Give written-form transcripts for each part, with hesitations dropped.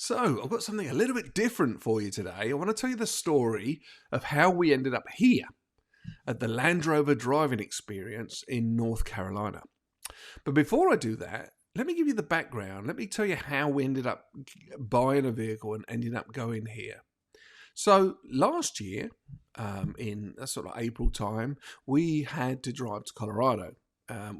So, I've got something a little bit different for you today. I want to tell you the story of how we ended up here at the Land Rover driving experience in North Carolina. But before I do that, let me give you the background. Let me tell you how we ended up buying a vehicle and ending up going here. So, last year, in a sort of April time, we had to drive to Colorado.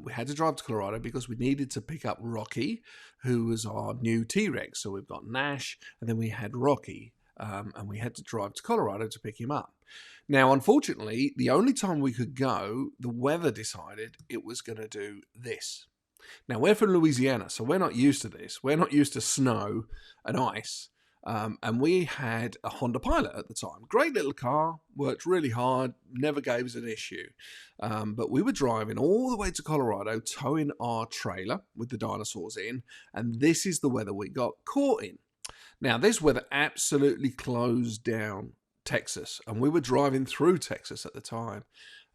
We had to drive to Colorado because we needed to pick up Rocky, who was our new T-Rex. So we've got Nash, and then we had Rocky, and we had to drive to Colorado to pick him up. Now, unfortunately, the only time we could go, the weather decided it was going to do this. Now, we're from Louisiana, so we're not used to this. We're not used to snow and ice. And we had a Honda Pilot at the time. Great little car, worked really hard, never gave us an issue. But we were driving all the way to Colorado, towing our trailer with the dinosaurs in, and this is the weather we got caught in. Now, this weather absolutely closed down Texas, and we were driving through Texas at the time,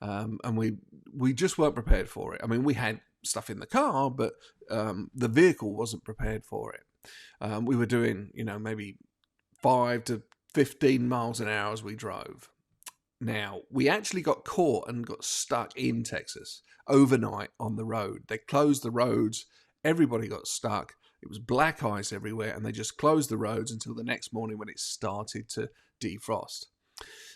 and we just weren't prepared for it. I mean, we had stuff in the car, but the vehicle wasn't prepared for it. We were doing, maybe 5 to 15 miles an hour as we drove. Now, we actually got caught and got stuck in Texas overnight on the road. They closed the roads. Everybody got stuck. It was black ice everywhere, and they just closed the roads until the next morning when it started to defrost.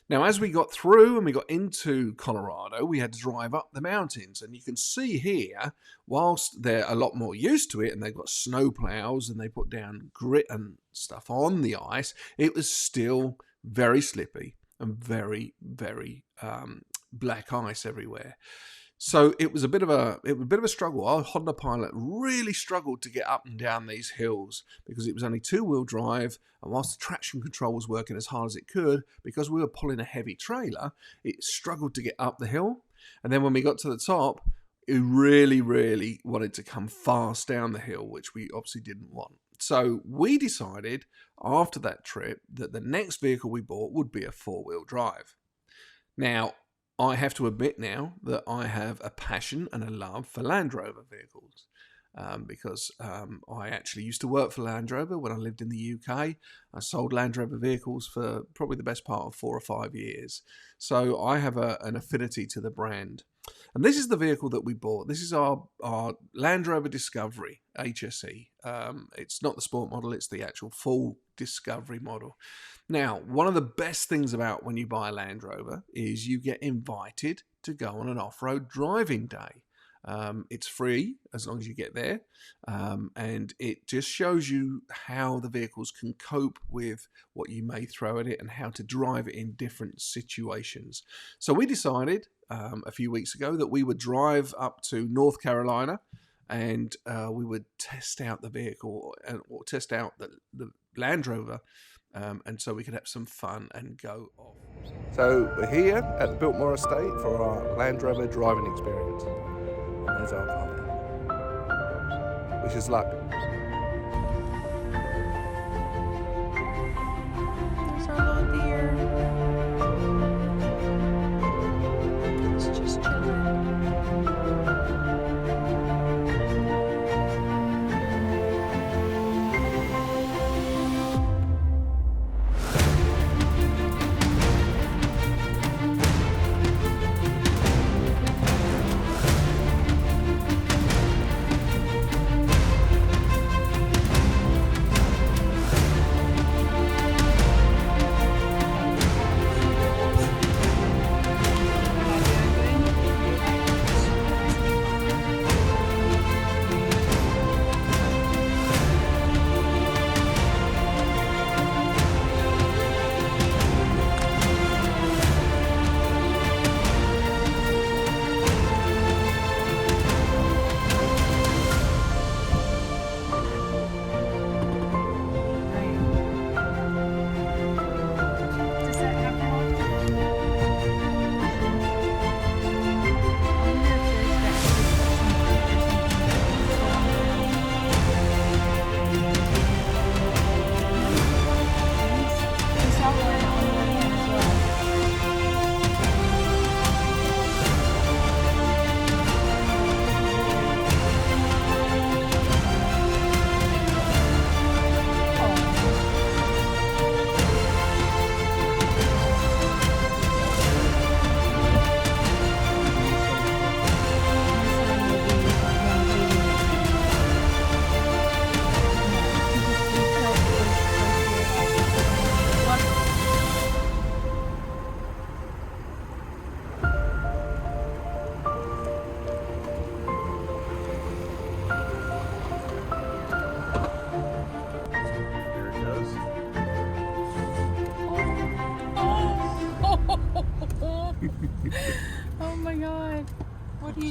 Now, as we got through and we got into Colorado, we had to drive up the mountains. And you can see here, whilst they're a lot more used to it and they've got snow plows and they put down grit and stuff on the ice, it was still very slippy and very, very black ice everywhere. So it was a bit of a struggle. Our Honda Pilot really struggled to get up and down these hills because it was only two-wheel drive, and whilst the traction control was working as hard as it could, because we were pulling a heavy trailer, it struggled to get up the hill. And then when we got to the top, it really, really wanted to come fast down the hill, which we obviously didn't want. So we decided after that trip that the next vehicle we bought would be a four-wheel drive. Now, I have to admit now that I have a passion and a love for Land Rover vehicles because I actually used to work for Land Rover when I lived in the UK. I sold Land Rover vehicles for probably the best part of 4 or 5 years. So I have an affinity to the brand. And this is the vehicle that we bought. This is our Land Rover Discovery HSE. It's not the sport model, it's the actual full Discovery model. Now, one of the best things about when you buy a Land Rover is you get invited to go on an off-road driving day. It's free as long as you get there, and it just shows you how the vehicles can cope with what you may throw at it and how to drive it in different situations. So we decided a few weeks ago that we would drive up to North Carolina and we would test out the vehicle or test out the Land Rover, and so we could have some fun and go off. So we're here at the Biltmore Estate for our Land Rover driving experience. And there's our car there. Wish us luck. There's our little deer. It's just chilling.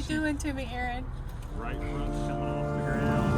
you doing to me, Aaron? Right front coming off the ground.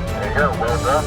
There you go, well done.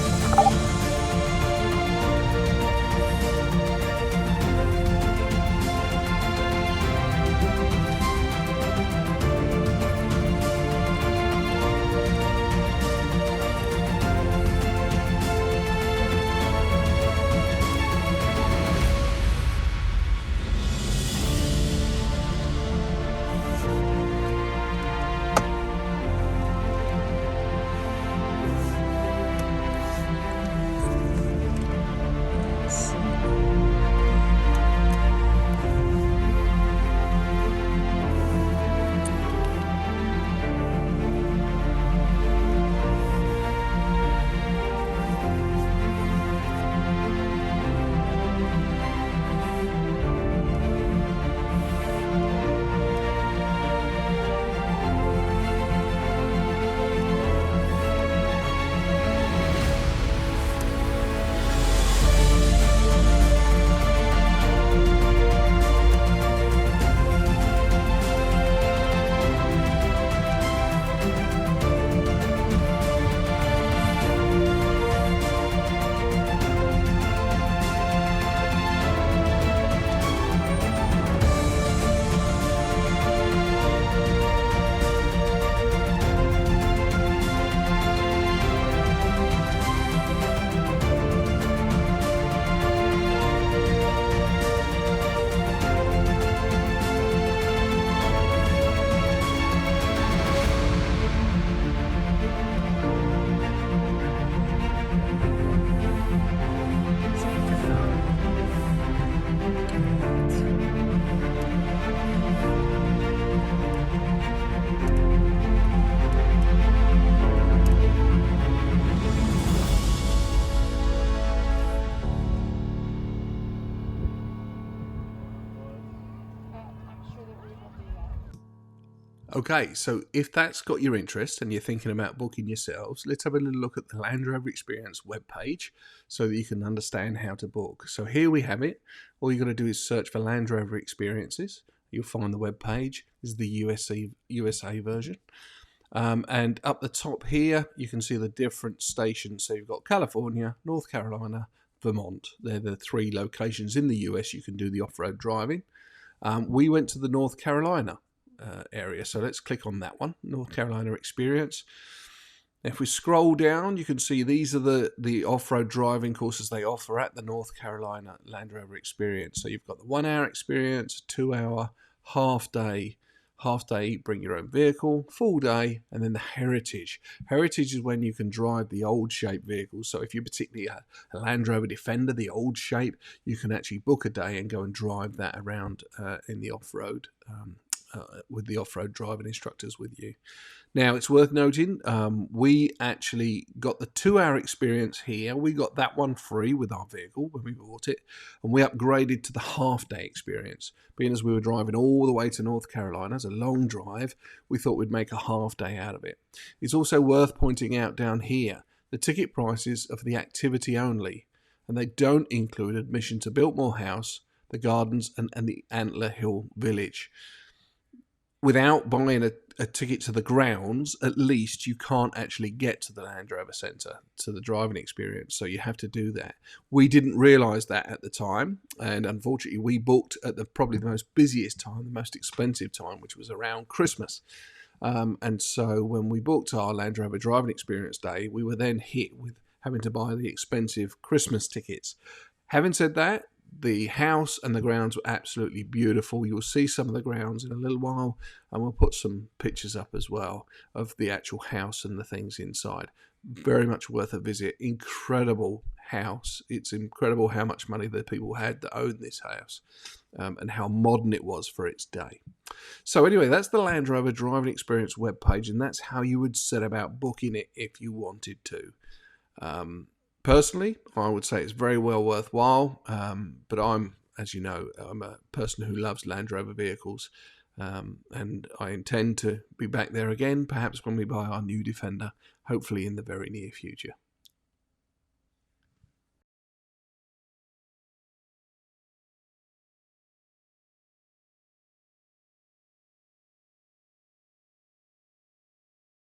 Okay, so if that's got your interest and you're thinking about booking yourselves, let's have a little look at the Land Rover Experience webpage so that you can understand how to book. So here we have it. All you've got to do is search for Land Rover Experiences. You'll find the webpage. This is the USA version. And up the top here, you can see the different stations. So you've got California, North Carolina, Vermont. They're the three locations in the US you can do the off-road driving. We went to the North Carolina area, so let's click on that one, North Carolina Experience. If we scroll down, you can see these are the off-road driving courses they offer at the North Carolina Land Rover Experience. So you've got the 1 hour experience, 2 hour, half day, bring your own vehicle, full day, and then the heritage. Heritage is when you can drive the old shape vehicles. So if you're particularly a Land Rover Defender, the old shape, you can actually book a day and go and drive that around in the off-road with the off-road driving instructors with you. Now, it's worth noting, we actually got the 2 hour experience here. We got that one free with our vehicle when we bought it, and we upgraded to the half-day experience. Being as we were driving all the way to North Carolina, it's a long drive, we thought we'd make a half day out of it. It's also worth pointing out down here, the ticket prices of the activity only, and they don't include admission to Biltmore House, the gardens, and the Antler Hill Village. Without buying a ticket to the grounds, at least you can't actually get to the Land Rover Centre, to the driving experience, so you have to do that. We didn't realise that at the time, and unfortunately we booked at probably the most busiest time, the most expensive time, which was around Christmas. And so when we booked our Land Rover driving experience day, we were then hit with having to buy the expensive Christmas tickets. Having said that, the house and the grounds were absolutely beautiful. You'll see some of the grounds in a little while, and we'll put some pictures up as well of the actual house and the things inside. Very much worth a visit. Incredible house. It's incredible how much money the people had that owned this house, and how modern it was for its day. So anyway, that's the Land Rover driving experience webpage, and that's how you would set about booking it if you wanted to. Personally, I would say it's very well worthwhile, but as you know, I'm a person who loves Land Rover vehicles, and I intend to be back there again, perhaps when we buy our new Defender, hopefully in the very near future.